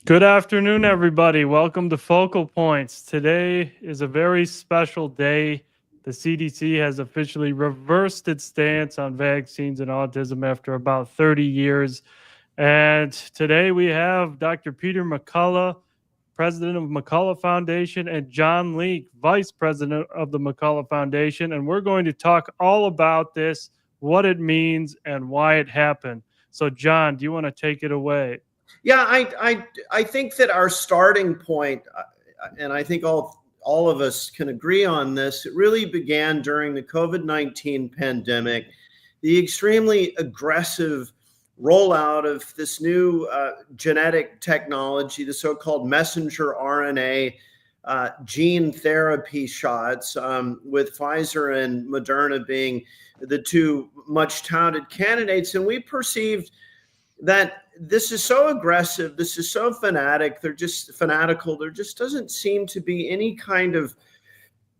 Good afternoon, everybody. Welcome to Focal Points. Today is a very special day. The CDC has officially reversed its stance on vaccines and autism after about 30 years. And today we have Dr. Peter McCullough, president of McCullough Foundation, and John Leake, vice president of the McCullough Foundation. And we're going to talk all about this, what it means, and why it happened. So, John, do you want to take it away? Yeah, I think that our starting point, and I think all of us can agree on this, it really began during the COVID-19 pandemic, the extremely aggressive rollout of this new genetic technology, the so-called messenger RNA gene therapy shots, with Pfizer and Moderna being the two much touted candidates. And we perceived that this is so aggressive, this is so fanatic, they're just fanatical, there just doesn't seem to be any kind of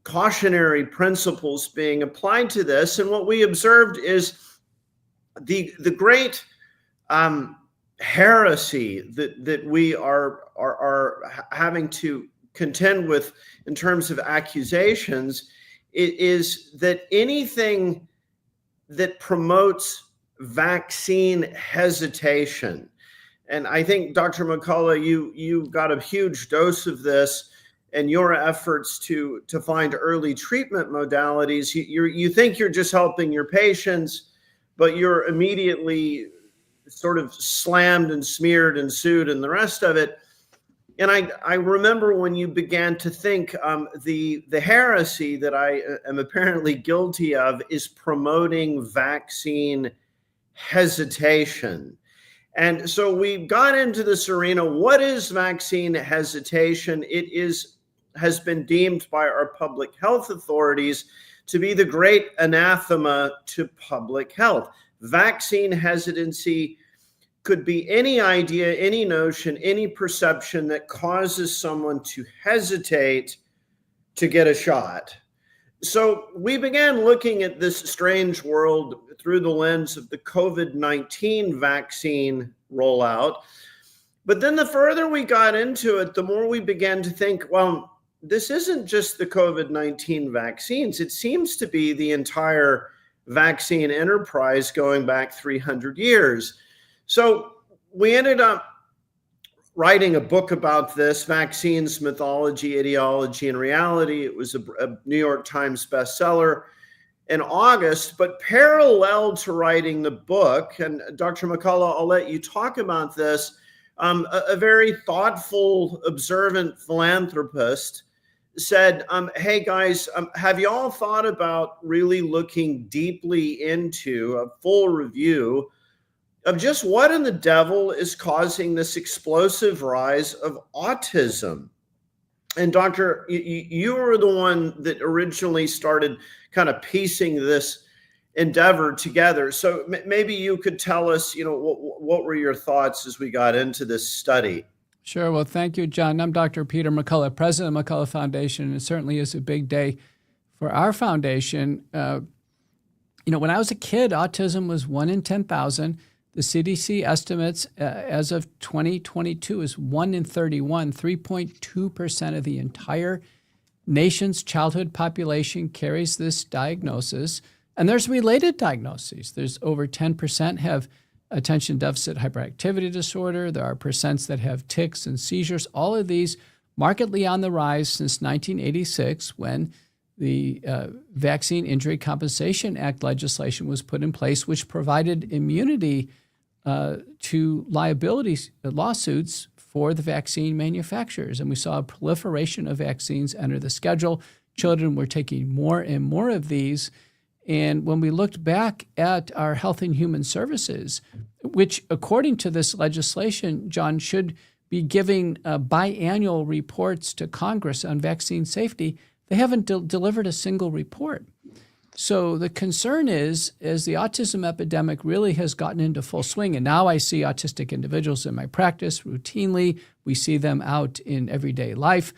cautionary principles being applied to this. And what we observed is the great heresy that we are having to contend with in terms of accusations is that anything that promotes vaccine hesitation. And I think, Dr. McCullough, you got a huge dose of this in your efforts to find early treatment modalities. You think you're just helping your patients, but you're immediately sort of slammed and smeared and sued and the rest of it. And I remember when you began to think the heresy that I am apparently guilty of is promoting vaccine hesitation. And so we got into this arena. What is vaccine hesitation? It has been deemed by our public health authorities to be the great anathema to public health. Vaccine hesitancy could be any idea, any notion, any perception that causes someone to hesitate to get a shot. So we began looking at this strange world through the lens of the COVID-19 vaccine rollout. But then the further we got into it, the more we began to think, well, this isn't just the COVID-19 vaccines. It seems to be the entire vaccine enterprise going back 300 years. So we ended up writing a book about this, Vaccines, Mythology, Ideology, and Reality. It was a New York Times bestseller in August, but parallel to writing the book, and Dr. McCullough, I'll let you talk about this, a very thoughtful, observant philanthropist said, hey guys, have you all thought about really looking deeply into a full review of just what in the devil is causing this explosive rise of autism? And Doctor, you were the one that originally started kind of piecing this endeavor together. So maybe you could tell us, what were your thoughts as we got into this study? Sure. Well, thank you, John. I'm Dr. Peter McCullough, president of McCullough Foundation, and it certainly is a big day for our foundation. When I was a kid, autism was 1 in 10,000. The CDC estimates as of 2022 is 1 in 31, 3.2% of the entire nation's childhood population carries this diagnosis. And there's related diagnoses. There's over 10% have attention deficit hyperactivity disorder. There are percents that have tics and seizures. All of these markedly on the rise since 1986 when the Vaccine Injury Compensation Act legislation was put in place, which provided immunity to liability lawsuits for the vaccine manufacturers. And we saw a proliferation of vaccines enter the schedule. Children were taking more and more of these. And when we looked back at our Health and Human Services, which according to this legislation, John, should be giving biannual reports to Congress on vaccine safety, they haven't delivered a single report. So the concern is, as the autism epidemic really has gotten into full swing, and now I see autistic individuals in my practice routinely, we see them out in everyday life,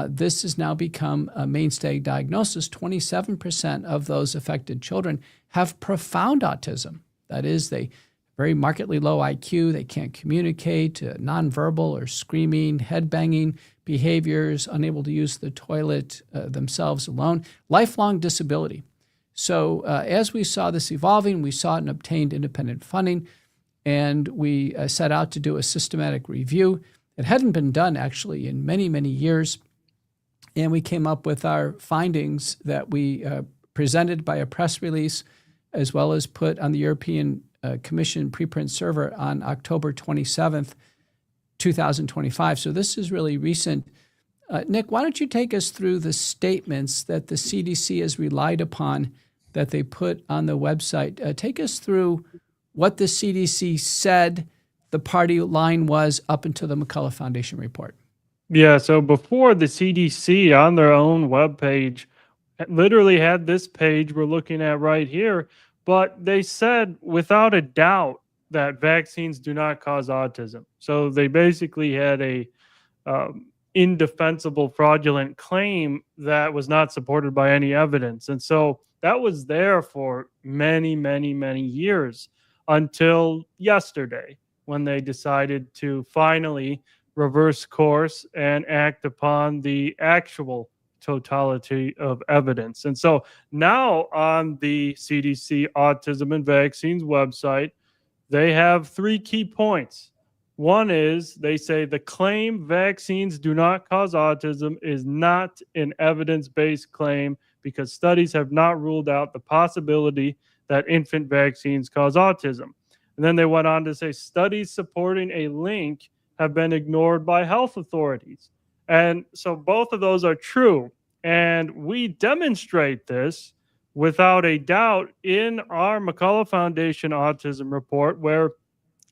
this has now become a mainstay diagnosis. 27% of those affected children have profound autism. That is, they very markedly low IQ. They can't communicate, nonverbal or screaming, head banging behaviors, unable to use the toilet themselves alone, lifelong disability. So as we saw this evolving, we saw it and obtained independent funding, and we set out to do a systematic review. It hadn't been done actually in many, many years. And we came up with our findings that we presented by a press release, as well as put on the European Commission preprint server on October 27th, 2025. So this is really recent. Nick, why don't you take us through the statements that the CDC has relied upon that they put on the website? Take us through what the CDC said the party line was up until the McCullough Foundation report. Yeah, so before the CDC on their own webpage literally had this page we're looking at right here, but they said without a doubt that vaccines do not cause autism. So they basically had a indefensible fraudulent claim that was not supported by any evidence. And so that was there for many, many, many years until yesterday, when they decided to finally reverse course and act upon the actual totality of evidence. And so now on the CDC Autism and Vaccines website, they have 3 key points. One is they say the claim vaccines do not cause autism is not an evidence-based claim because studies have not ruled out the possibility that infant vaccines cause autism. And then they went on to say studies supporting a link have been ignored by health authorities. And so both of those are true. And we demonstrate this without a doubt in our McCullough Foundation Autism Report, where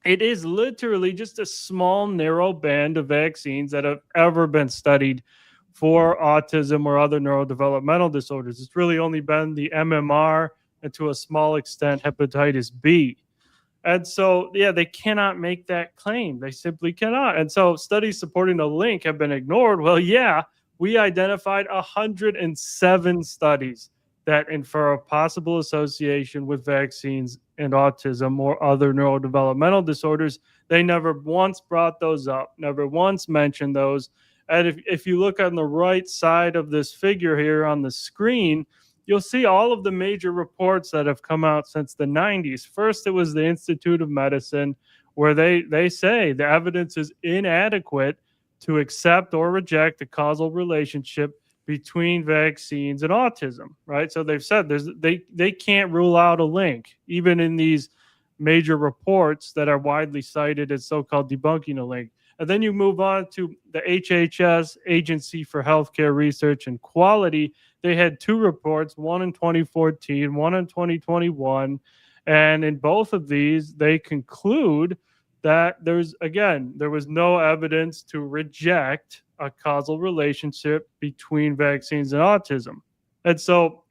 it is literally just a small, narrow band of vaccines that have ever been studied for autism or other neurodevelopmental disorders. It's really only been the MMR and to a small extent hepatitis B. And so, yeah, they cannot make that claim. They simply cannot. And so studies supporting the link have been ignored. Well, yeah, we identified 107 studies that infer a possible association with vaccines and autism or other neurodevelopmental disorders. They never once brought those up, never once mentioned those. And if you look on the right side of this figure here on the screen, you'll see all of the major reports that have come out since the 90s. First, it was the Institute of Medicine, where they say the evidence is inadequate to accept or reject a causal relationship between vaccines and autism, right? So they've said they can't rule out a link, even in these major reports that are widely cited as so-called debunking a link. And then you move on to the HHS, Agency for Healthcare Research and Quality. They had 2 reports, one in 2014, one in 2021. And in both of these, they conclude that there was no evidence to reject a causal relationship between vaccines and autism. And so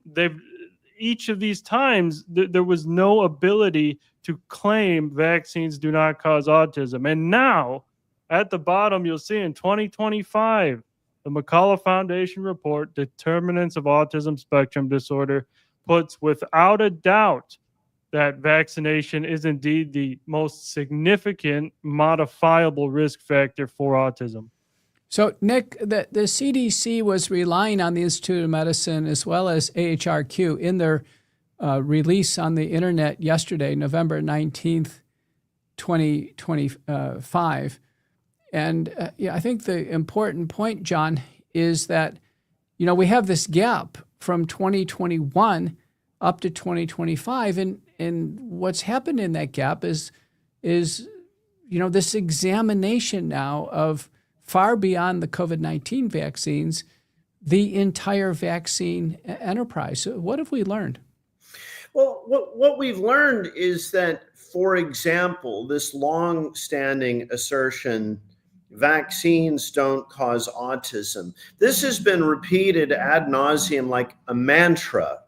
each of these times, there was no ability to claim vaccines do not cause autism. And now, at the bottom, you'll see in 2025, the McCullough Foundation report, Determinants of Autism Spectrum Disorder, puts without a doubt that vaccination is indeed the most significant modifiable risk factor for autism. So, Nick, the CDC was relying on the Institute of Medicine as well as AHRQ in their release on the internet yesterday, November 19th, 2025. And I think the important point, John, is that, we have this gap from 2021 up to 2025. And what's happened in that gap is this examination now of far beyond the COVID-19 vaccines, the entire vaccine enterprise. So what have we learned? Well, what we've learned is that, for example, this long-standing assertion, vaccines don't cause autism. This has been repeated ad nauseum like a mantra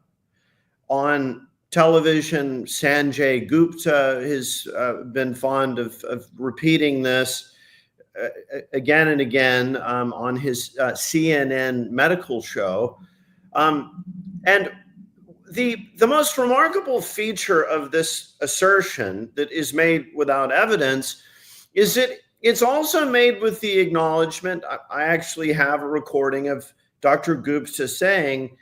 on television. Sanjay Gupta has been fond of repeating this again and again on his CNN medical show. And the most remarkable feature of this assertion that is made without evidence is that it's also made with the acknowledgement. I actually have a recording of Dr. Gupta saying,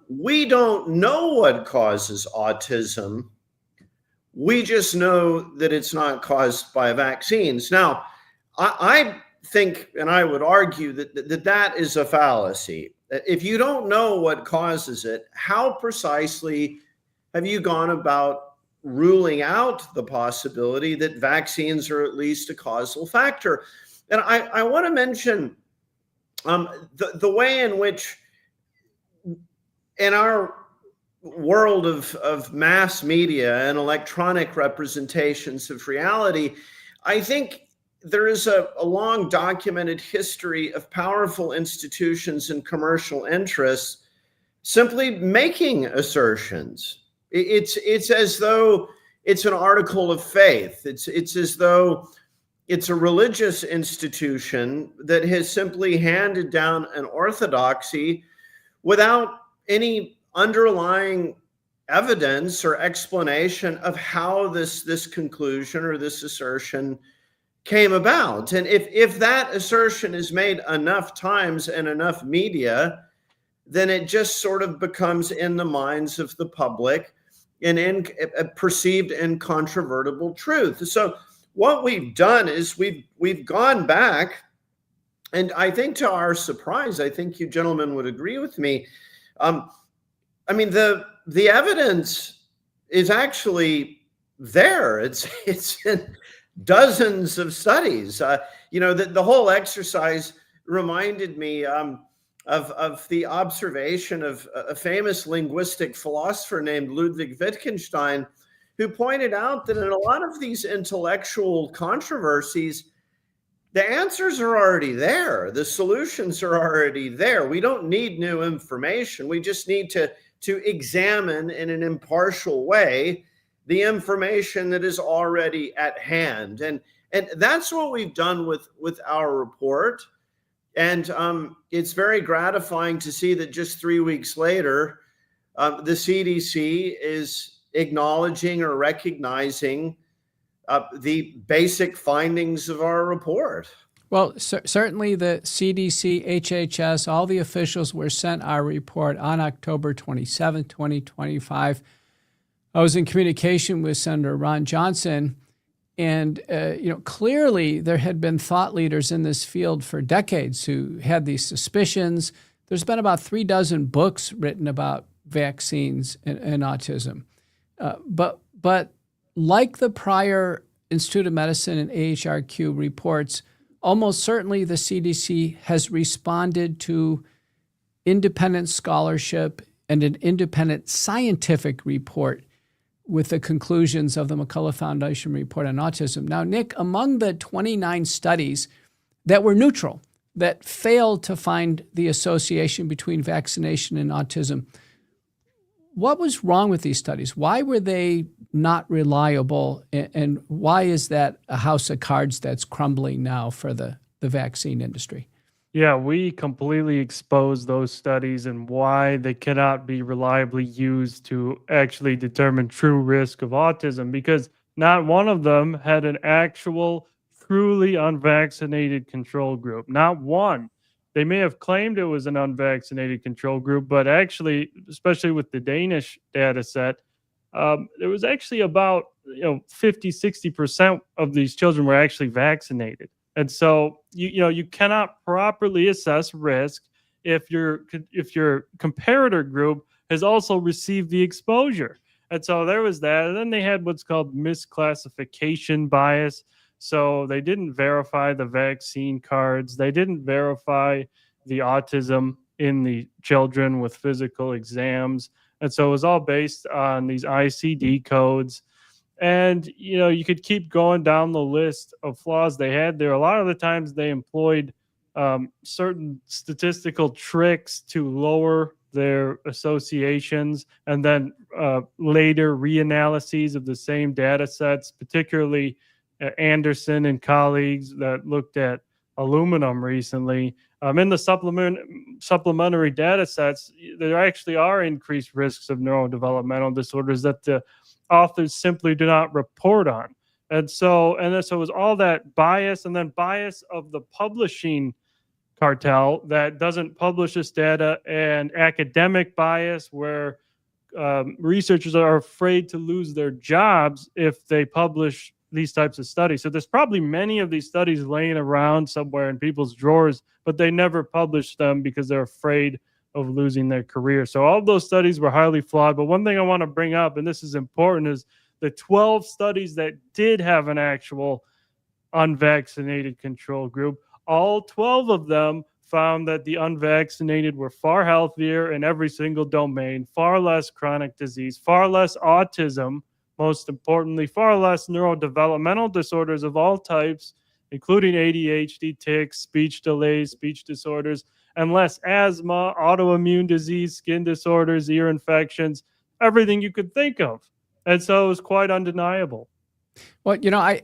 we don't know what causes autism. We just know that it's not caused by vaccines. Now, I think, and I would argue that is a fallacy. If you don't know what causes it, how precisely have you gone about ruling out the possibility that vaccines are at least a causal factor? And I want to mention the way in which, in our world of mass media and electronic representations of reality, I think there is a long documented history of powerful institutions and commercial interests simply making assertions. It's as though it's an article of faith. It's as though it's a religious institution that has simply handed down an orthodoxy without any underlying evidence or explanation of how this conclusion or this assertion came about. And if that assertion is made enough times in enough media, then it just sort of becomes in the minds of the public and perceived incontrovertible truth. So what we've done is we've gone back, and I think to our surprise, I think you gentlemen would agree with me. I mean, the evidence is actually there. It's in dozens of studies. The whole exercise reminded me of the observation of a famous linguistic philosopher named Ludwig Wittgenstein, who pointed out that in a lot of these intellectual controversies, the answers are already there. The solutions are already there. We don't need new information. We just need to examine in an impartial way the information that is already at hand. And that's what we've done with our report. And it's very gratifying to see that just 3 weeks later, the CDC is acknowledging or recognizing the basic findings of our report. Well, certainly the CDC, HHS, all the officials were sent our report on October 27, 2025. I was in communication with Senator Ron Johnson, and clearly there had been thought leaders in this field for decades who had these suspicions. There's been about 36 books written about vaccines and autism. But like the prior Institute of Medicine and AHRQ reports, almost certainly the CDC has responded to independent scholarship and an independent scientific report with the conclusions of the McCullough Foundation report on autism. Now, Nick, among the 29 studies that were neutral, that failed to find the association between vaccination and autism, what was wrong with these studies? Why were they not reliable? And why is that a house of cards that's crumbling now for the vaccine industry? Yeah, we completely exposed those studies and why they cannot be reliably used to actually determine true risk of autism, because not one of them had an actual, truly unvaccinated control group. Not one. They may have claimed it was an unvaccinated control group, but actually, especially with the Danish data set, there was actually about 50-60% of these children were actually vaccinated. And so you cannot properly assess risk if your comparator group has also received the exposure. And so there was that. And then they had what's called misclassification bias. So they didn't verify the vaccine cards. They didn't verify the autism in the children with physical exams. And so it was all based on these ICD codes. And, you could keep going down the list of flaws they had there. A lot of the times they employed certain statistical tricks to lower their associations, and then later reanalyses of the same data sets, particularly Anderson and colleagues that looked at aluminum recently. In the supplementary data sets, there actually are increased risks of neurodevelopmental disorders that the authors simply do not report on. And so it was all that bias, and then bias of the publishing cartel that doesn't publish this data, and academic bias where researchers are afraid to lose their jobs if they publish these types of studies. So there's probably many of these studies laying around somewhere in people's drawers, but they never publish them because they're afraid of losing their career. So all those studies were highly flawed. But one thing I want to bring up, and this is important, is the 12 studies that did have an actual unvaccinated control group. All 12 of them found that the unvaccinated were far healthier in every single domain, far less chronic disease, far less autism, most importantly, far less neurodevelopmental disorders of all types, including ADHD, tics, speech delays, speech disorders, and less asthma, autoimmune disease, skin disorders, ear infections, everything you could think of. And so it was quite undeniable. Well,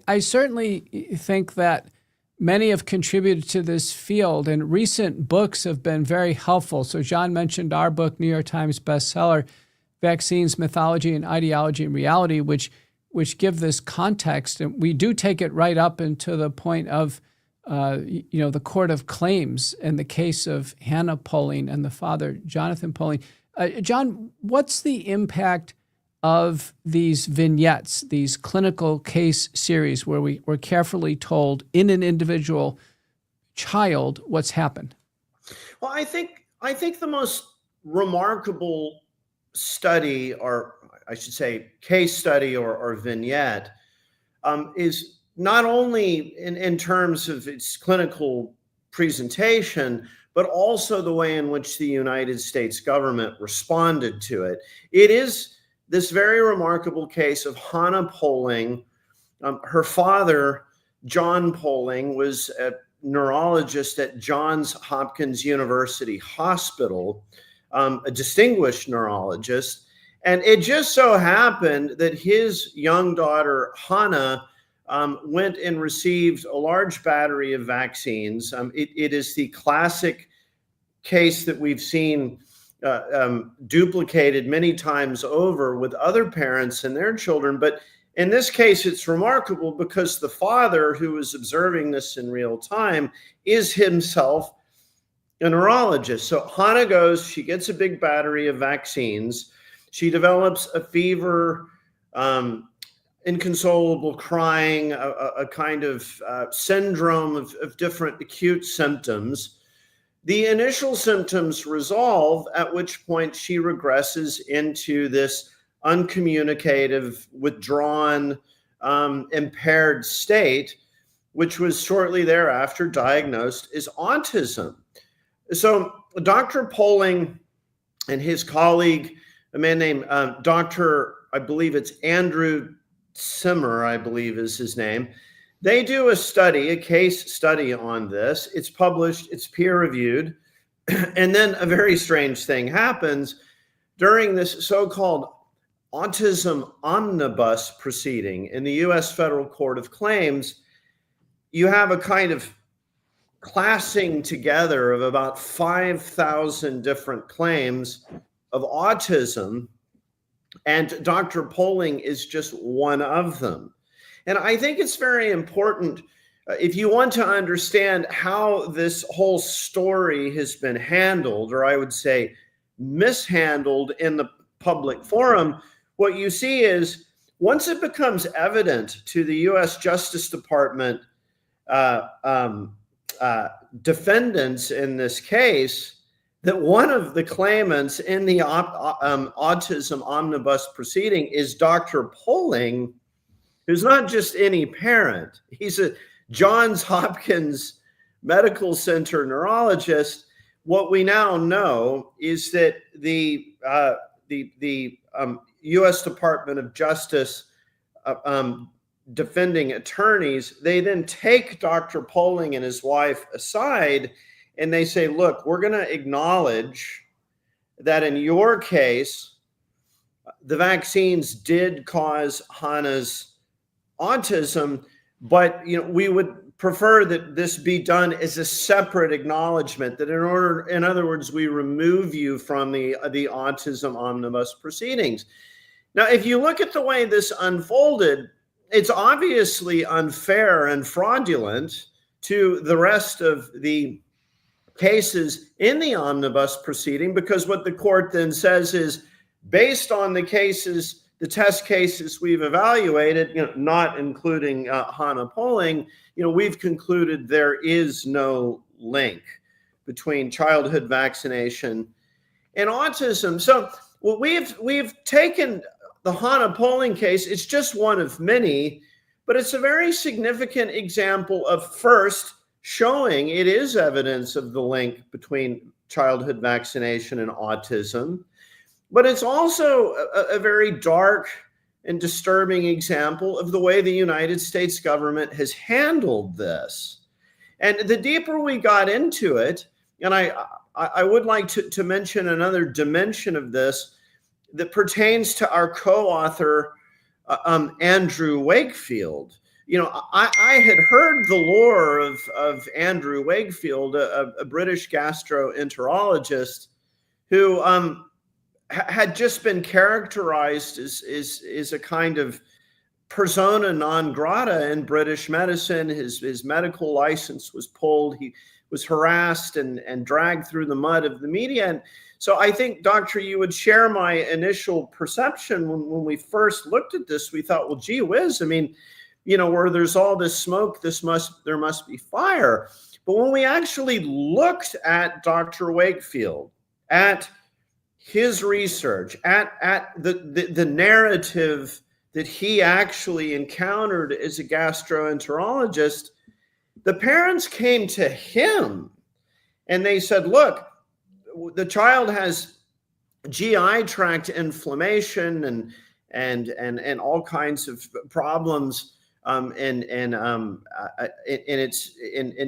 I certainly think that many have contributed to this field, and recent books have been very helpful. So John mentioned our book, New York Times bestseller, Vaccines, Mythology and Ideology and Reality, which give this context. And we do take it right up into the point of, the court of claims in the case of Hannah Poling and the father, Jonathan Poling. John, what's the impact of these vignettes, these clinical case series where we're carefully told in an individual child what's happened? Well, I think the most remarkable study, or I should say case study or vignette, is not only in terms of its clinical presentation, but also the way in which the United States government responded to it. It is this very remarkable case of Hannah Poling. Her father, John Poling, was a neurologist at Johns Hopkins University Hospital, a distinguished neurologist. And it just so happened that his young daughter, Hannah, went and received a large battery of vaccines. It is the classic case that we've seen duplicated many times over with other parents and their children. But in this case, it's remarkable because the father, who is observing this in real time, is himself a neurologist. So Hannah goes, she gets a big battery of vaccines. She develops a fever, inconsolable crying, a kind of syndrome of different acute symptoms. The initial symptoms resolve, at which point she regresses into this uncommunicative, withdrawn, impaired state, which was shortly thereafter diagnosed as autism. So Dr. Poling and his colleague, a man named Dr. I believe it's Andrew Simmer, I believe is his name. They do a study, a case study on this. It's published, it's peer-reviewed. And then a very strange thing happens during this so-called autism omnibus proceeding in the U.S. Federal Court of Claims. You have a kind of classing together of about 5,000 different claims of autism, and Dr. Poling is just one of them. And I think it's very important, if you want to understand how this whole story has been handled, or I would say mishandled in the public forum, what you see is once it becomes evident to the U.S. Justice Department defendants in this case that one of the claimants in the autism omnibus proceeding is Dr. Poling, who's not just any parent. He's a Johns Hopkins Medical Center neurologist. What we now know is that the U.S. Department of Justice defending attorneys, they then take Dr. Poling and his wife aside and they say, look, we're going to acknowledge that in your case, the vaccines did cause Hannah's autism, but we would prefer that this be done as a separate acknowledgement, that in other words, we remove you from the autism omnibus proceedings. Now, if you look at the way this unfolded, it's obviously unfair and fraudulent to the rest of the cases in the omnibus proceeding, because what the court then says is, based on the cases, the test cases we've evaluated, not including HANA polling, we've concluded there is no link between childhood vaccination and autism. So we've taken the HANA polling case. It's just one of many, but it's a very significant example of, first, showing it is evidence of the link between childhood vaccination and autism. But it's also a very dark and disturbing example of the way the United States government has handled this. And the deeper we got into it, and I would like to mention another dimension of this that pertains to our co-author, Andrew Wakefield. I had heard the lore of Andrew Wakefield, a British gastroenterologist who had just been characterized as a kind of persona non grata in British medicine. His medical license was pulled. He was harassed and dragged through the mud of the media. And so I think, Doctor, you would share my initial perception when we first looked at this. We thought, well, gee whiz, I mean, where there's all this smoke, there must be fire. But when we actually looked at Dr. Wakefield, at his research, at the narrative that he actually encountered as a gastroenterologist, the parents came to him and they said, look, the child has GI tract inflammation and all kinds of problems in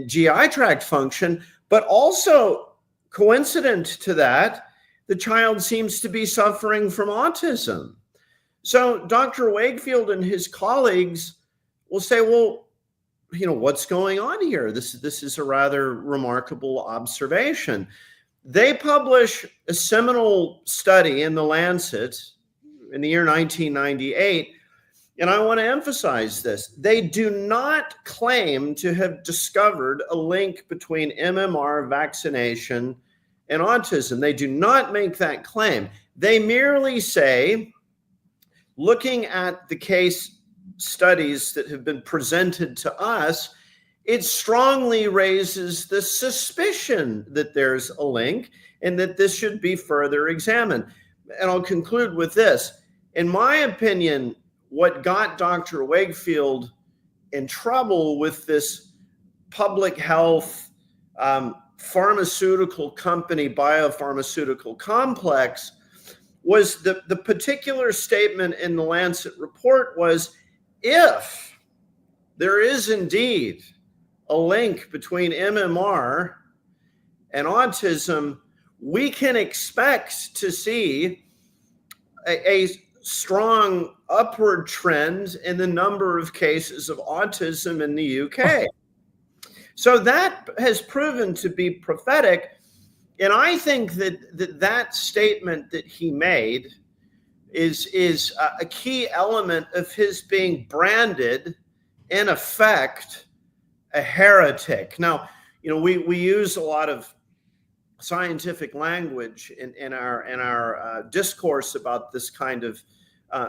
GI tract function, but also coincident to that, the child seems to be suffering from autism. So Dr. Wakefield and his colleagues will say, well, what's going on here? This is a rather remarkable observation. They publish a seminal study in The Lancet in the year 1998. And I want to emphasize this. They do not claim to have discovered a link between MMR vaccination and autism. They do not make that claim. They merely say, looking at the case studies that have been presented to us, it strongly raises the suspicion that there's a link and that this should be further examined. And I'll conclude with this. In my opinion, what got Dr. Wakefield in trouble with this public health pharmaceutical company, biopharmaceutical complex, was the particular statement in the Lancet report was, if there is indeed a link between MMR and autism, we can expect to see a strong upward trend in the number of cases of autism in the UK. So that has proven to be prophetic. And I think that statement that he made is a key element of his being branded, in effect, a heretic. Now, we use a lot of scientific language in our discourse about this kind of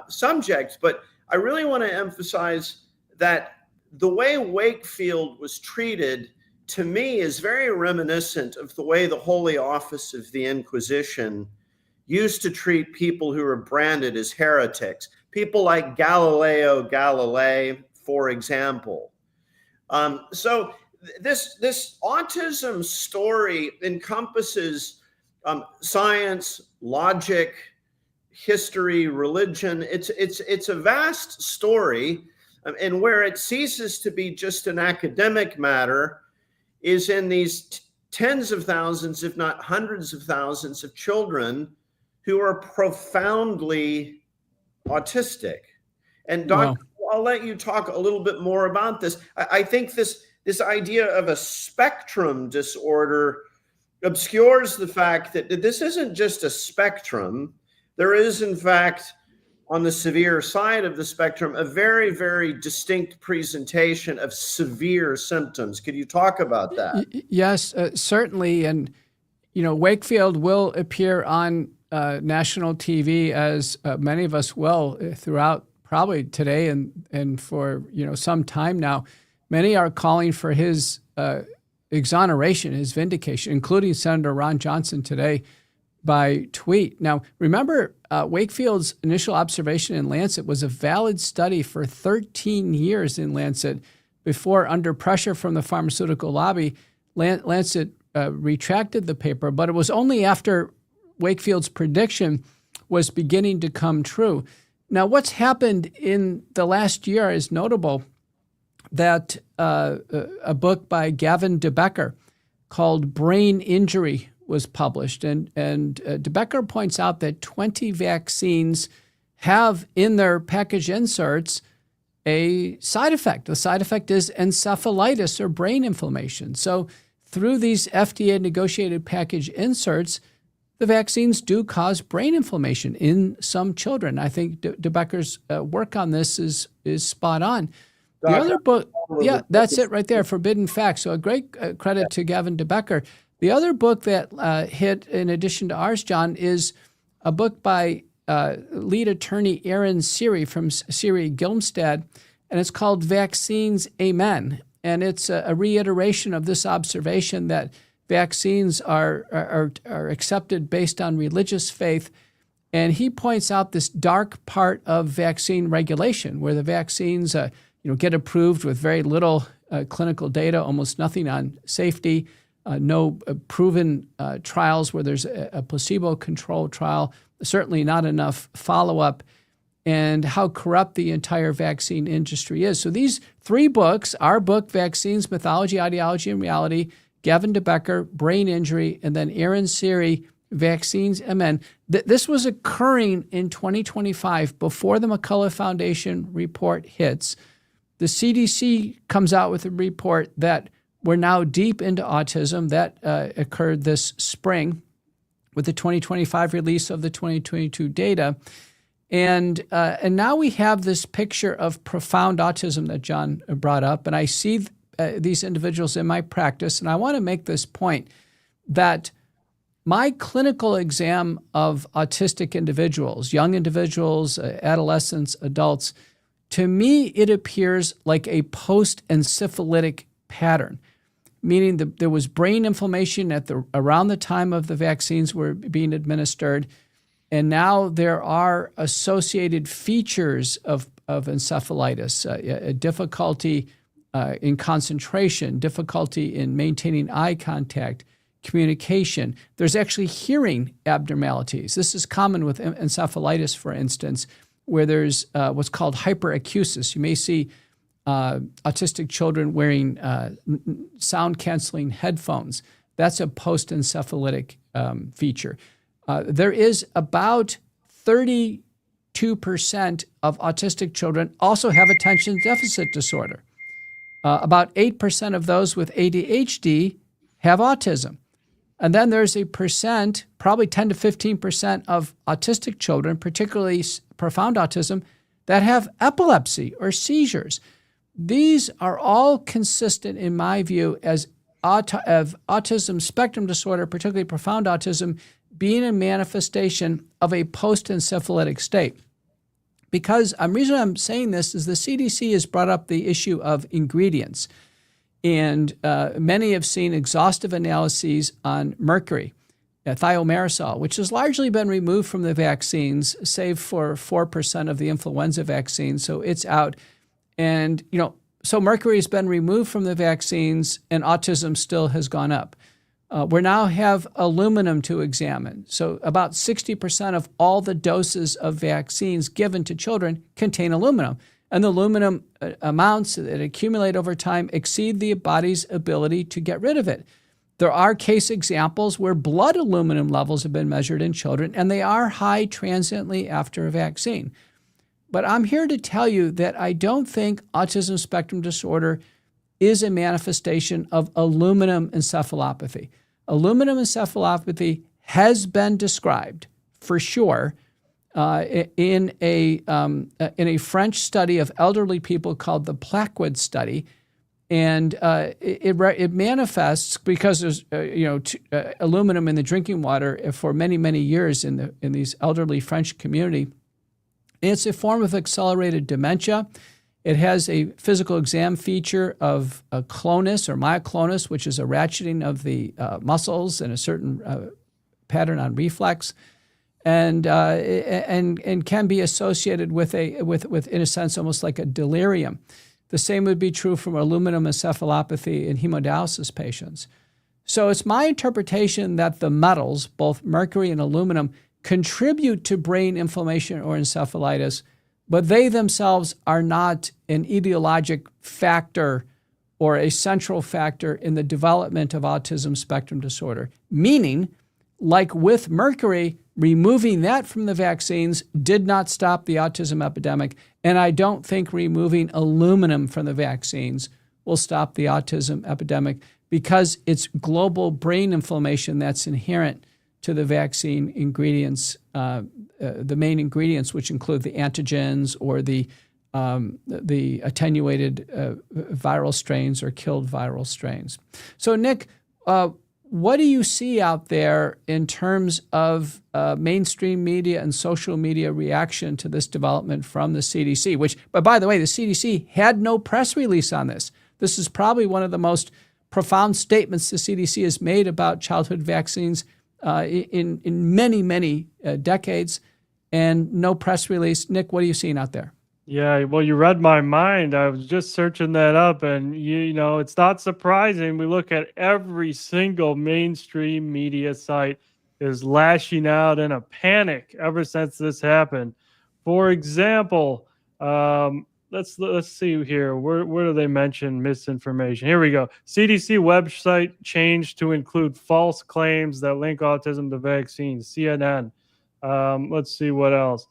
subject, but I really want to emphasize that the way Wakefield was treated, to me, is very reminiscent of the way the Holy Office of the Inquisition used to treat people who were branded as heretics. People like Galileo Galilei, for example. So this autism story encompasses science, logic, history, religion. It's a vast story, and where it ceases to be just an academic matter is in these tens of thousands, if not hundreds of thousands of children who are profoundly autistic. And Dr. Wow. I'll let you talk a little bit more about this. I think this this idea of a spectrum disorder obscures the fact that this isn't just a spectrum. There is, in fact, on the severe side of the spectrum, a very, very distinct presentation of severe symptoms. Could you talk about that? Yes, certainly. And, Wakefield will appear on national TV, as many of us will throughout probably today and for, some time now. Many are calling for his exoneration, his vindication, including Senator Ron Johnson today by tweet. Now, remember, Wakefield's initial observation in Lancet was a valid study for 13 years in Lancet before, under pressure from the pharmaceutical lobby, Lancet retracted the paper. But it was only after Wakefield's prediction was beginning to come true. Now, what's happened in the last year is notable. That a book by Gavin de Becker called Brain Injury was published. And de Becker points out that 20 vaccines have in their package inserts a side effect. The side effect is encephalitis or brain inflammation. So through these FDA-negotiated package inserts, the vaccines do cause brain inflammation in some children. I think de Becker's work on this is spot on. The other book, yeah, that's it right there, Forbidden Facts. So a great credit to Gavin de Becker. The other book that hit, in addition to ours, John, is a book by lead attorney Aaron Seery from Seery Gilmstad, and it's called Vaccines, Amen. And it's a reiteration of this observation that vaccines are accepted based on religious faith. And he points out this dark part of vaccine regulation, where the vaccines get approved with very little clinical data, almost nothing on safety, no proven trials where there's a placebo-controlled trial, certainly not enough follow-up, and how corrupt the entire vaccine industry is. So these three books, our book, Vaccines, Mythology, Ideology, and Reality, Gavin de Becker, Brain Injury, and then Aaron Seery, Vaccines, Amen. This was occurring in 2025 before the McCullough Foundation report hits. The CDC comes out with a report that we're now deep into autism. That occurred this spring with the 2025 release of the 2022 data. And now we have this picture of profound autism that John brought up. And I see these individuals in my practice. And I want to make this point that my clinical exam of autistic individuals, young individuals, adolescents, adults, to me, it appears like a post-encephalitic pattern, meaning that there was brain inflammation around the time of the vaccines were being administered, and now there are associated features of encephalitis, a difficulty in concentration, difficulty in maintaining eye contact, communication. There's actually hearing abnormalities. This is common with encephalitis, for instance, where there's what's called hyperacusis. You may see autistic children wearing sound-canceling headphones. That's a post-encephalitic feature. There is about 32% of autistic children also have attention deficit disorder. About 8% of those with ADHD have autism. And then there's a percent, probably 10 to 15% of autistic children, particularly profound autism, that have epilepsy or seizures. These are all consistent, in my view, as of autism spectrum disorder, particularly profound autism, being a manifestation of a post-encephalitic state. Because the reason I'm saying this is the CDC has brought up the issue of ingredients. And many have seen exhaustive analyses on mercury, thiomersal, which has largely been removed from the vaccines, save for 4% of the influenza vaccines. So it's out. And, so mercury has been removed from the vaccines and autism still has gone up. We now have aluminum to examine. So about 60% of all the doses of vaccines given to children contain aluminum. And the aluminum amounts that accumulate over time exceed the body's ability to get rid of it. There are case examples where blood aluminum levels have been measured in children, and they are high transiently after a vaccine. But I'm here to tell you that I don't think autism spectrum disorder is a manifestation of aluminum encephalopathy. Aluminum encephalopathy has been described, for sure, in a French study of elderly people called the Plaquid study, and it manifests because there's aluminum in the drinking water for many years in these elderly French community. And it's a form of accelerated dementia. It has a physical exam feature of a clonus or myoclonus, which is a ratcheting of the muscles and a certain pattern on reflex, and can be associated with in a sense almost like a delirium. The same would be true from aluminum encephalopathy in hemodialysis patients. So it's my interpretation that the metals, both mercury and aluminum, contribute to brain inflammation or encephalitis, but they themselves are not an etiologic factor or a central factor in the development of autism spectrum disorder. Meaning, like with mercury, removing that from the vaccines did not stop the autism epidemic, and I don't think removing aluminum from the vaccines will stop the autism epidemic because it's global brain inflammation that's inherent to the vaccine ingredients, the main ingredients, which include the antigens or the attenuated viral strains or killed viral strains. So, Nick, what do you see out there in terms of mainstream media and social media reaction to this development from the CDC, which, but by the way, the CDC had no press release on this. This is probably one of the most profound statements the CDC has made about childhood vaccines in many decades, and no press release. Nick, what are you seeing out there? Yeah, well, you read my mind. I was just searching that up, and it's not surprising. We look at every single mainstream media site is lashing out in a panic ever since this happened. For example, let's see here. Where do they mention misinformation? Here we go. CDC website changed to include false claims that link autism to vaccines. CNN. Let's see what else.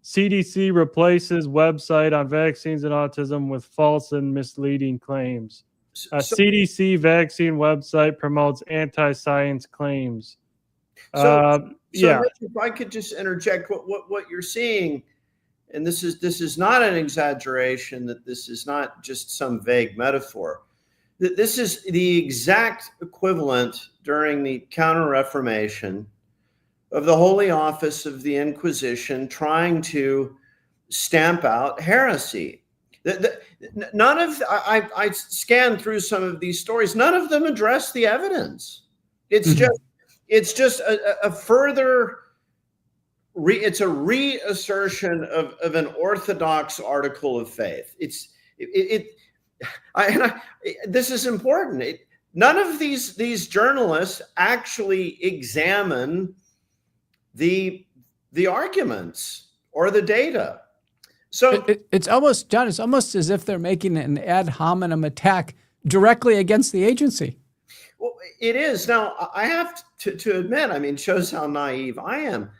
CDC replaces website on vaccines and autism with false and misleading claims. CDC vaccine website promotes anti-science claims. Yeah. Rich, if I could just interject, what you're seeing, and this is not an exaggeration, that this is not just some vague metaphor. That this is the exact equivalent during the Counter-Reformation of the Holy Office of the Inquisition trying to stamp out heresy. None of I scanned through some of these stories. None of them address the evidence. It's just a further. It's a reassertion of an orthodox article of faith. This is important. None of these journalists actually examine the arguments or the data. So it's almost, John, it's almost as if they're making an ad hominem attack directly against the agency. Well, it is. Now, I have to admit, it shows how naive I am.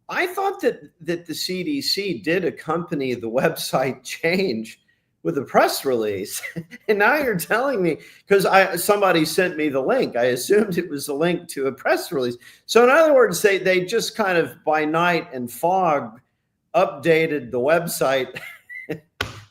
I thought that the CDC did accompany the website change with a press release. And now you're telling me, because somebody sent me the link. I assumed it was a link to a press release. So in other words, they just kind of by night and fog updated the website,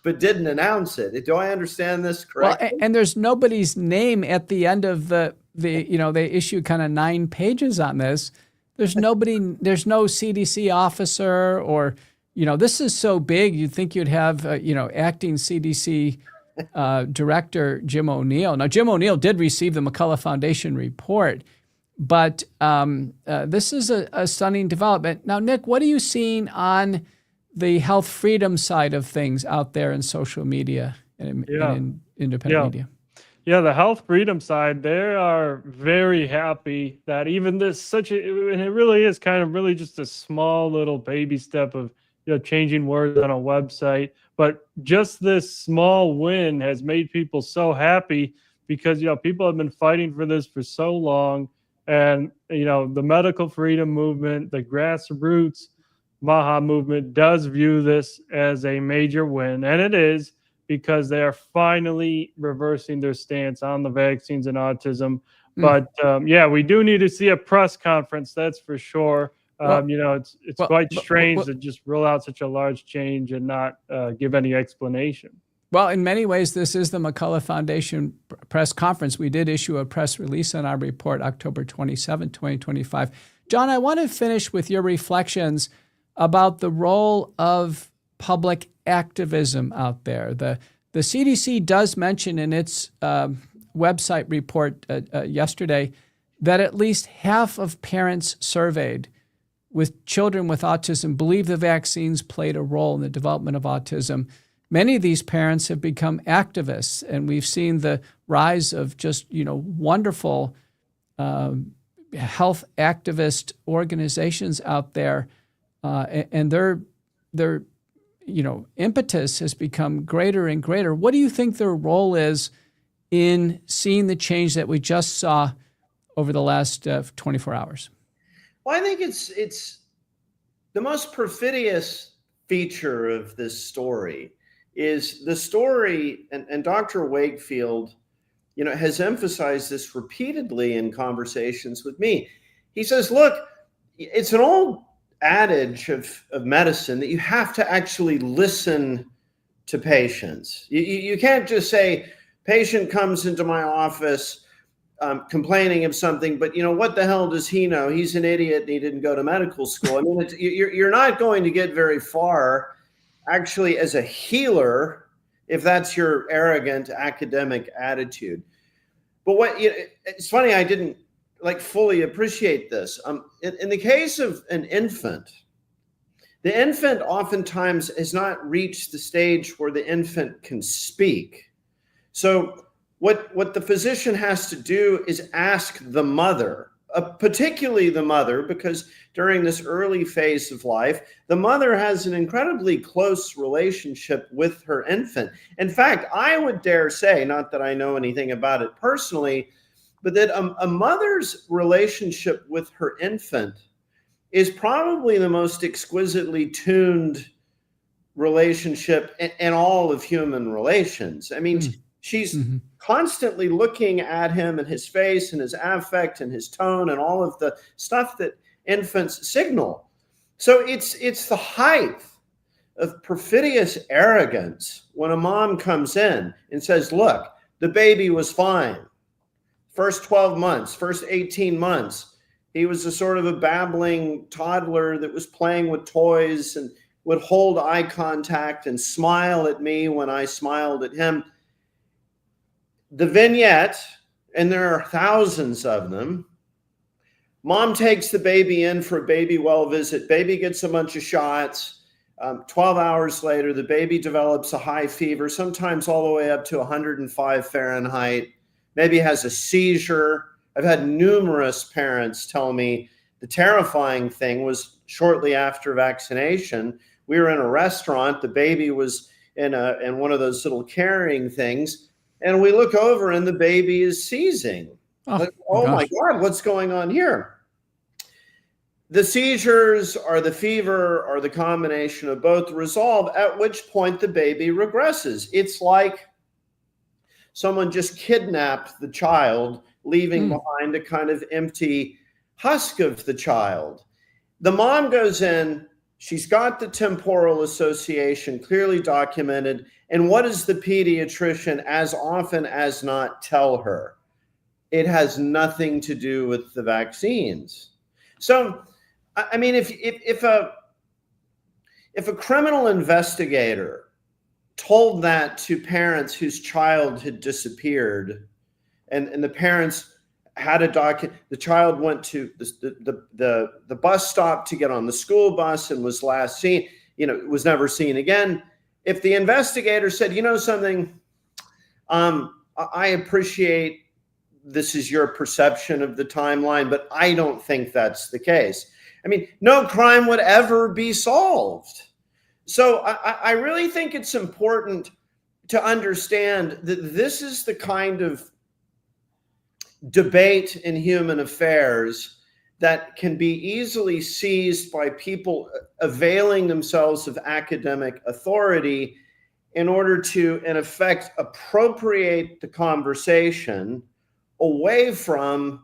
but didn't announce it. Do I understand this correctly? Well, and there's nobody's name at the end of the they issue kind of 9 pages on this. There's no CDC officer or, this is so big, you'd think you'd have, acting CDC director Jim O'Neill. Now, Jim O'Neill did receive the McCullough Foundation report, but this is a stunning development. Now, Nick, what are you seeing on the health freedom side of things out there in social media and in independent media? Yeah, the health freedom side, they are very happy that even this and it really is kind of really just a small little baby step of changing words on a website. But just this small win has made people so happy because people have been fighting for this for so long. And the medical freedom movement, the grassroots MAHA movement does view this as a major win, and it is. because they are finally reversing their stance on the vaccines and autism. But yeah, we do need to see a press conference, that's for sure. Well, You know, it's quite strange to just roll out such a large change and not give any explanation. Well, in many ways, this is the McCullough Foundation press conference. We did issue a press release on our report October 27, 2025. John, I want to finish with your reflections about the role of public activism out there. The CDC does mention in its website report yesterday that at least half of parents surveyed with children with autism believe the vaccines played a role in the development of autism. Many of these parents have become activists, and we've seen the rise of just, wonderful health activist organizations out there, and their impetus has become greater and greater. What do you think their role is in seeing the change that we just saw over the last 24 hours? Well, I think it's the most perfidious feature of this story is the story, and Dr. Wakefield, has emphasized this repeatedly in conversations with me. He says, look, it's an old adage of medicine that you have to actually listen to patients. You can't just say, patient comes into my office complaining of something, but what the hell does he know? He's an idiot and he didn't go to medical school. I mean, you're not going to get very far actually as a healer if that's your arrogant academic attitude. But it's funny, I didn't fully appreciate this. In the case of an infant, the infant oftentimes has not reached the stage where the infant can speak. So what the physician has to do is ask the mother, particularly the mother, because during this early phase of life, the mother has an incredibly close relationship with her infant. In fact, I would dare say, not that I know anything about it personally, but that a mother's relationship with her infant is probably the most exquisitely tuned relationship in all of human relations. I mean, she's constantly looking at him and his face and his affect and his tone and all of the stuff that infants signal. So it's the height of perfidious arrogance when a mom comes in and says, look, the baby was fine. First 12 months, first 18 months, he was a sort of a babbling toddler that was playing with toys and would hold eye contact and smile at me when I smiled at him. The vignette, and there are thousands of them, mom takes the baby in for a baby well visit. Baby gets a bunch of shots. 12 hours later, the baby develops a high fever, sometimes all the way up to 105 Fahrenheit. Maybe has a seizure. I've had numerous parents tell me the terrifying thing was shortly after vaccination, we were in a restaurant. The baby was in one of those little carrying things. And we look over and the baby is seizing. Oh my God, what's going on here? The seizures or the fever or the combination of both resolve, at which point the baby regresses. It's like someone just kidnapped the child, leaving behind a kind of empty husk of the child. The mom goes in, she's got the temporal association clearly documented. And what does the pediatrician as often as not tell her? It has nothing to do with the vaccines. So, I mean, if a criminal investigator told that to parents whose child had disappeared, and the parents had a document, the child went to the bus stop to get on the school bus and was last seen, was never seen again. If the investigator said, something, I appreciate this is your perception of the timeline, but I don't think that's the case. I mean, no crime would ever be solved. So I really think it's important to understand that this is the kind of debate in human affairs that can be easily seized by people availing themselves of academic authority in order to, in effect, appropriate the conversation away from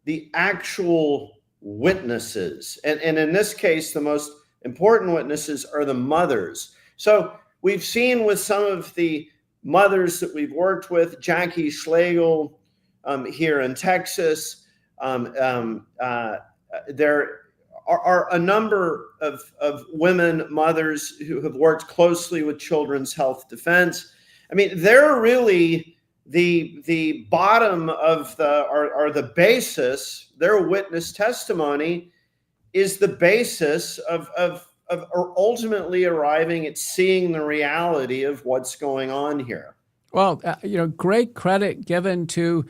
the actual witnesses. And in this case, the most important witnesses are the mothers. So we've seen with some of the mothers that we've worked with, Jackie Schlegel here in Texas, there are a number of women, mothers who have worked closely with Children's Health Defense. I mean, they're really the bottom of the basis. Their witness testimony is the basis of ultimately arriving at seeing the reality of what's going on here. Well, great credit given to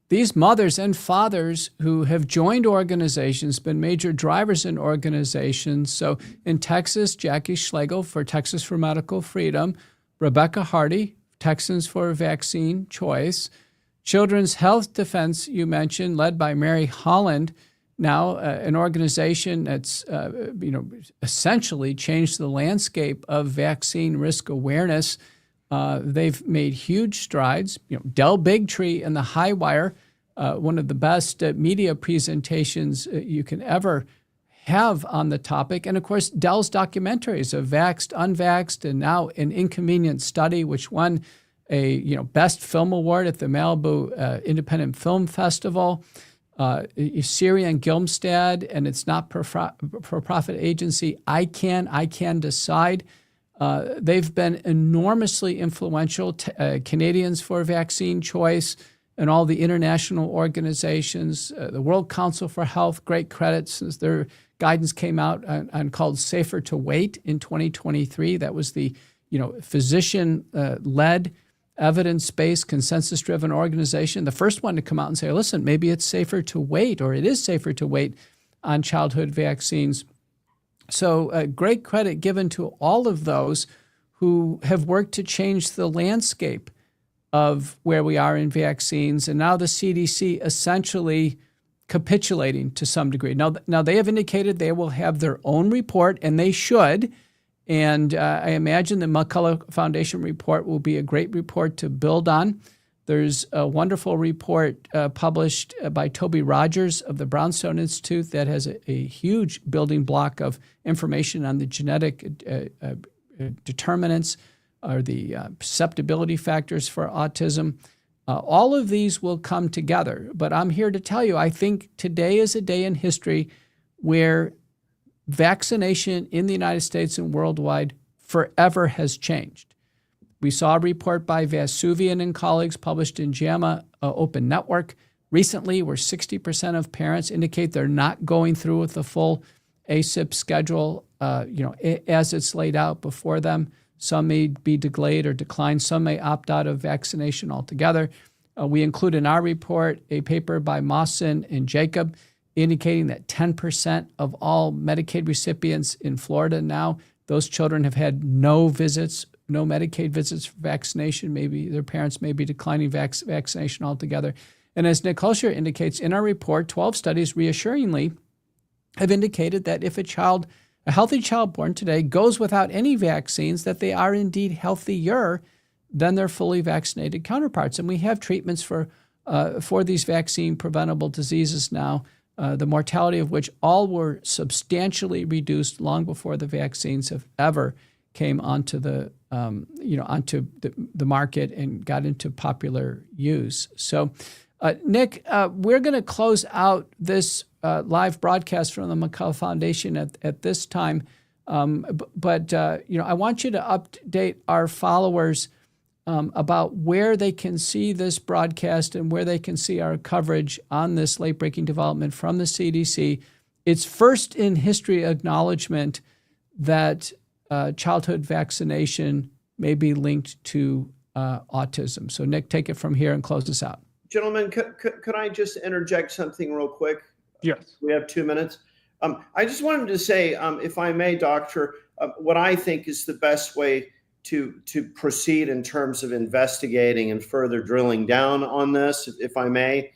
these mothers and fathers who have joined organizations, been major drivers in organizations. So in Texas, Jackie Schlegel for Texas for Medical Freedom, Rebecca Hardy, Texans for Vaccine Choice, Children's Health Defense, you mentioned, led by Mary Holland, now an organization that's essentially changed the landscape of vaccine risk awareness. They've made huge strides. Del Bigtree and the High Wire, one of the best media presentations you can ever have on the topic. And of course, Del's documentaries of Vaxxed, Unvaxxed, and now An Inconvenient Study, which won a Best Film Award at the Malibu Independent Film Festival. Syria and Gilmstad and its not-for-profit agency, I Can Decide. They've been enormously influential. Canadians for Vaccine Choice and all the international organizations, the World Council for Health, great credit since their guidance came out on called Safer to Wait in 2023. That was the physician-led, evidence-based, consensus-driven organization, the first one to come out and say, listen, maybe it's safer to wait, or it is safer to wait on childhood vaccines. So great credit given to all of those who have worked to change the landscape of where we are in vaccines. And now the CDC essentially capitulating to some degree. Now they have indicated they will have their own report, and they should. And I imagine the McCullough Foundation report will be a great report to build on. There's a wonderful report published by Toby Rogers of the Brownstone Institute that has a huge building block of information on the genetic determinants or the susceptibility factors for autism. All of these will come together. But I'm here to tell you, I think today is a day in history where vaccination in the United States and worldwide forever has changed. We saw a report by Vasuvian and colleagues published in JAMA Open Network recently where 60% of parents indicate they're not going through with the full ACIP schedule as it's laid out before them. Some may be delayed or declined. Some may opt out of vaccination altogether. We include in our report a paper by Mawson and Jacob indicating that 10% of all Medicaid recipients in Florida now, those children have had no Medicaid visits for vaccination. Maybe their parents may be declining vaccination altogether. And as Nick Hulscher indicates in our report, 12 studies reassuringly have indicated that if a healthy child born today goes without any vaccines, that they are indeed healthier than their fully vaccinated counterparts. And we have treatments for these vaccine-preventable diseases now, the mortality of which all were substantially reduced long before the vaccines have ever came onto the market and got into popular use. So, Nick, we're going to close out this live broadcast from the McCullough Foundation at this time, but I want you to update our followers about where they can see this broadcast and where they can see our coverage on this late-breaking development from the CDC. It's first in history acknowledgement that childhood vaccination may be linked to autism. So, Nick, take it from here and close us out. Gentlemen, could I just interject something real quick? Yes. We have 2 minutes. I just wanted to say, if I may, Doctor, what I think is the best way to proceed in terms of investigating and further drilling down on this, if I may.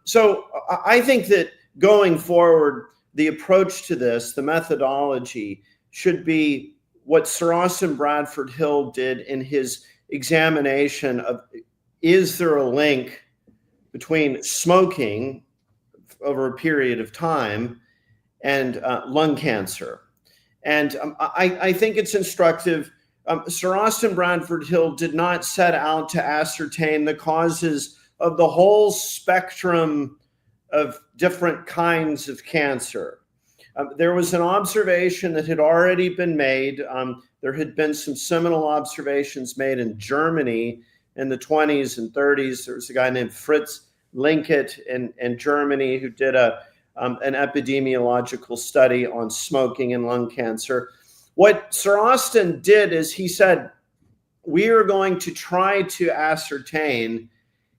So I think that going forward, the approach to this, the methodology, should be what Sir Austin Bradford Hill did in his examination of, is there a link between smoking over a period of time and lung cancer? And I think it's instructive. Sir Austin Bradford Hill did not set out to ascertain the causes of the whole spectrum of different kinds of cancer. There was an observation that had already been made. There had been some seminal observations made in Germany in the 20s and 30s. There was a guy named Fritz Linkett in Germany who did an epidemiological study on smoking and lung cancer. What Sir Austin did is he said, we are going to try to ascertain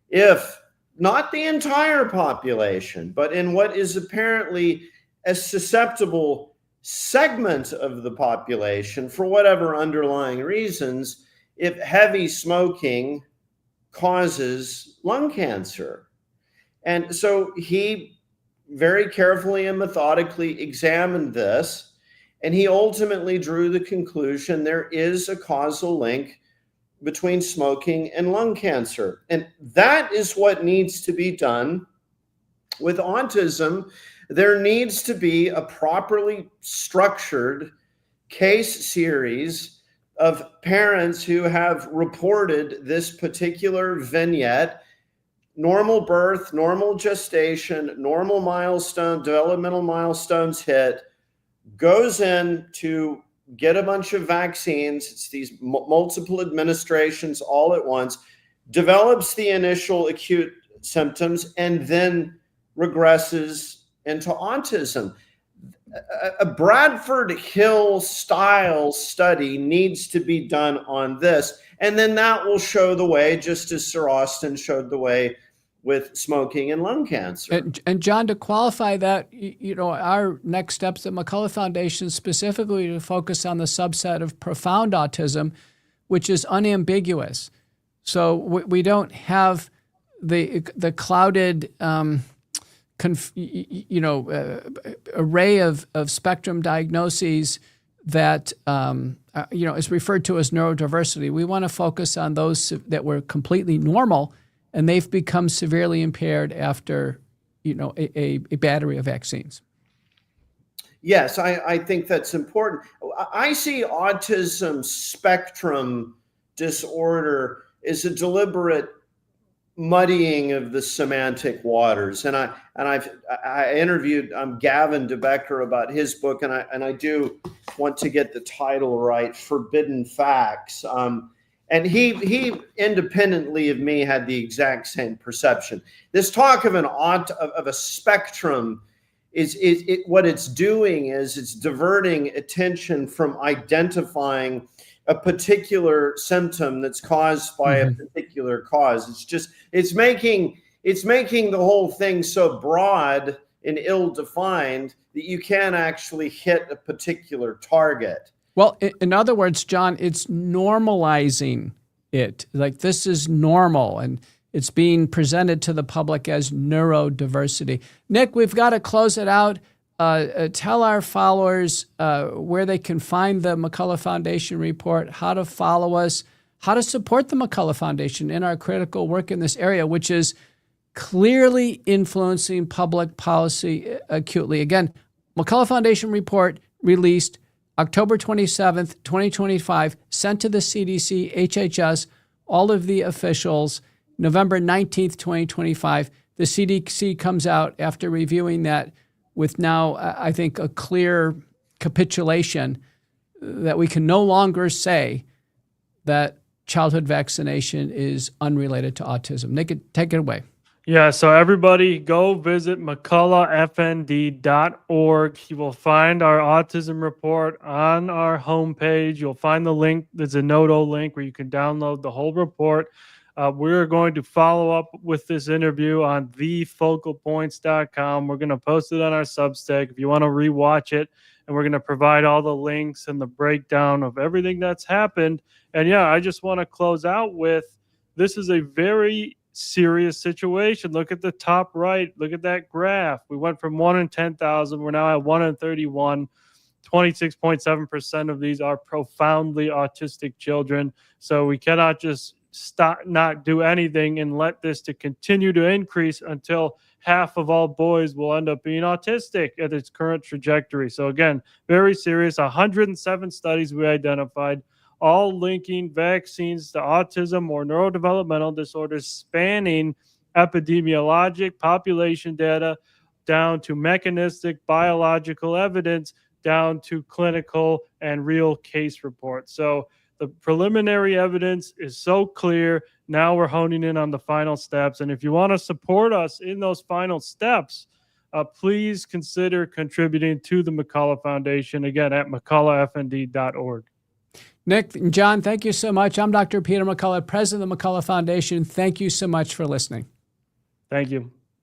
if not the entire population, but in what is apparently a susceptible segment of the population, for whatever underlying reasons, if heavy smoking causes lung cancer. And so he very carefully and methodically examined this, and he ultimately drew the conclusion there is a causal link between smoking and lung cancer. And that is what needs to be done with autism. There needs to be a properly structured case series of parents who have reported this particular vignette: normal birth, normal gestation, normal milestone, developmental milestones hit, goes in to get a bunch of vaccines. It's these multiple administrations all at once, develops the initial acute symptoms, and then regresses into autism. A Bradford Hill style study needs to be done on this, and then that will show the way, just as Sir Austin showed the way with smoking and lung cancer. And John, to qualify that, our next steps at McCullough Foundation specifically to focus on the subset of profound autism, which is unambiguous. So we don't have the clouded array of spectrum diagnoses that is referred to as neurodiversity. We want to focus on those that were completely normal and they've become severely impaired after a battery of vaccines. Yes, I think that's important. I see autism spectrum disorder as a deliberate muddying of the semantic waters. And I interviewed Gavin DeBecker about his book, and I do want to get the title right, Forbidden Facts. And he independently of me had the exact same perception. This talk of a spectrum is what it's doing is it's diverting attention from identifying a particular symptom that's caused by a particular cause. It's making the whole thing so broad and ill-defined that you can't actually hit a particular target. Well, in other words, John, it's normalizing it. Like, this is normal, and it's being presented to the public as neurodiversity. Nick, we've got to close it out. Tell our followers where they can find the McCullough Foundation report, how to follow us, how to support the McCullough Foundation in our critical work in this area, which is clearly influencing public policy acutely. Again, McCullough Foundation report released October 27th, 2025, sent to the CDC, HHS, all of the officials, November 19th, 2025. The CDC comes out after reviewing that with now, I think, a clear capitulation that we can no longer say that childhood vaccination is unrelated to autism. Nick, take it away. Yeah, so everybody go visit McCulloughFND.org. You will find our autism report on our homepage. You'll find the link. There's a Noto link where you can download the whole report. We're going to follow up with this interview on thefocalpoints.com. We're going to post it on our Substack if you want to rewatch it, and we're going to provide all the links and the breakdown of everything that's happened. And yeah, I just want to close out with, this is a very serious situation. Look at the top right. Look at that graph. We went from 1 in 10,000. We're now at 1 in 31. 26.7% of these are profoundly autistic children. So we cannot just not do anything and let this to continue to increase until half of all boys will end up being autistic at its current trajectory. So again, very serious. 107 studies we identified, all linking vaccines to autism or neurodevelopmental disorders, spanning epidemiologic population data down to mechanistic biological evidence, down to clinical and real case reports. So the preliminary evidence is so clear. Now we're honing in on the final steps. And if you want to support us in those final steps, please consider contributing to the McCullough Foundation, again, at mcculloughfnd.org. Nick and John, thank you so much. I'm Dr. Peter McCullough, president of the McCullough Foundation. Thank you so much for listening. Thank you.